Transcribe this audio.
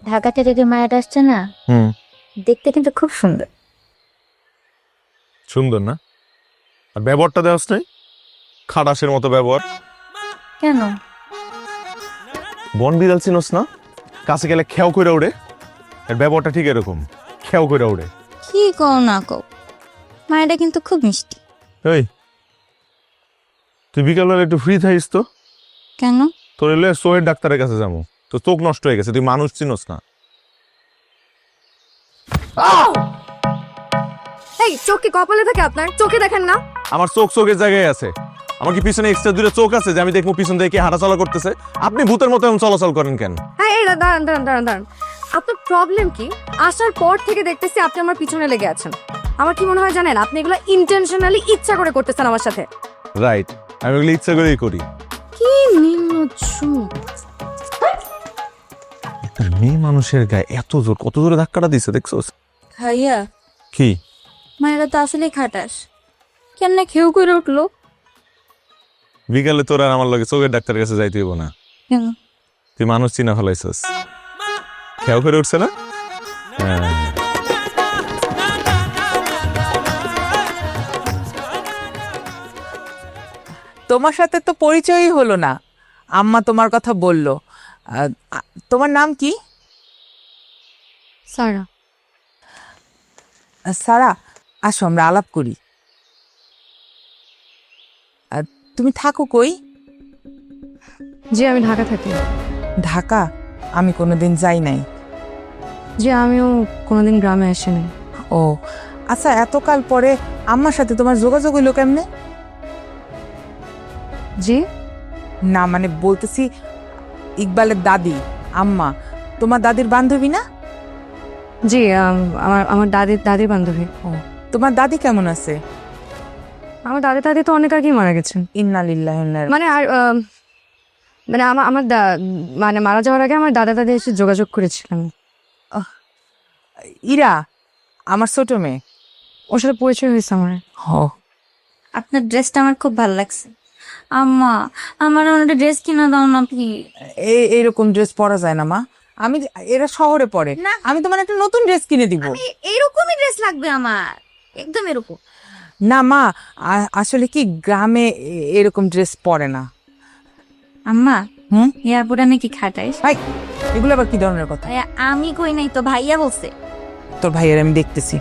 ঢাকা থেকে যে মায়াটা আসছে না, দেখতে কিন্তু খুব সুন্দর। সুন্দর না? আর ব্যবহারটা দেওয়াস নাই, খাটাসের মতো ব্যবহার। কেন? বন বিড়াল চিনস না? কাছে গেলে খেয়াও করে ওড়ে। এর ব্যবহারটা ঠিক এরকম, খেয়াও করে ওড়ে। কি কও না কও, মায়াটা কিন্তু খুব মিষ্টি। এই, তুই বিকালবেলা একটু ফ্রি থাকিস তো। কেন? তোর এলে চোখের ডাক্তারের কাছে যাবো, তো চোখ নষ্ট হয়ে গেছে, তুই মানুষ চিনস না। এই চোখ কি কপালে থাকে আপনার? চোখে দেখেন না? আমার চোখ চোখের জায়গায় আছে। আমার কি পিছনে এক্সট্রা দুটো চোখ আছে যে আমি দেখবো পিছন থেকে কে হাঁটাচলা করতেছে? আপনি ভূতের মতো এমন চলাচল করেন কেন? হ্যাঁ এই দাঁড়ান দাঁড়ান দাঁড়ান দাঁড়ান, আপনার প্রবলেম কি? আসার পর থেকে দেখতেছি আপনি আমার পিছনে লেগে আছেন। আমার কি মনে হয় জানেন, আপনি এগুলো ইন্টেনশনালি ইচ্ছা করে করতেছেন আমার সাথে। রাইট, আমি ওগুলো ইচ্ছা করেই করি। কি নিম্নচ্ছ! একটা মেয়ে মানুষের গায়ে এত জোর, কত জোরে ধাক্কাটা দিচ্ছে দেখছোস? ভাইয়া, কি মায়েরা তো আসলেই খাটাস। কেন না খেউ করে উঠলো? বিকালে তোর আর আমার লগে চোখের ডাক্তারের কাছে যাইতে হইব না। কেন? তুই মানুষ চিনা ফেলাইছস, খেয়াও করে উঠছে না? হ্যাঁ। তোমার সাথে তো পরিচয়ই হলো না। আম্মা তোমার কথা বলল। তোমার নাম কি? সারা। সারা, আসো আমরা আলাপ করি। তুমি থাকো কই? জি আমি ঢাকা থাকি। ঢাকা? আমি কোনোদিন যাই নাই। জি আমিও কোনোদিন গ্রামে আসিনি। ও আচ্ছা, এতকাল পরে আম্মার সাথে তোমার যোগাযোগ হইলো কেমনে? জি না মানে বলতেছি, ইকবালের দাদি আম্মা তোমার দাদির বান্ধবী না? জি আমার আমার দাদির বান্ধবী। ও, তোমার দাদি কেমন আছে? আমার দাদি তো অনেক আগেই মারা গেছেন। ইন্না লিল্লাহি ওয়া ইন্না ইলাইহি। মানে আর মানে মানে মারা যাওয়ার আগে আমার দাদি এসে যোগাযোগ করেছিলেন। ইরা আমার ছোট মেয়ে। ওর সাথে পরিচয় হয়েছে আমার। হ, আপনার ড্রেসটা আমার খুব ভালো লাগছে। আম্মা, আমার একটা ড্রেস কিনা দাও না প্লিজ। এইরকম ড্রেস পরা যায় না মা। আমি এরা শহরে পড়ে, না। আমি তোমার একটা নতুন ড্রেস কিনে দিব। এরকমই ড্রেস লাগবে আমার, একদম এরকম। না মা, আসলে কি গ্রামে এরকম ড্রেস পরে না। আম্মা, হুম, এয়ারপোর্টে নাকি খাটাইস? ভাই এগুলো আবার কি ধরনের কথা? ভাইয়া, আমি কই নাই তো, ভাইয়া বলছে। তোর ভাইয়ের আমি দেখতেছি।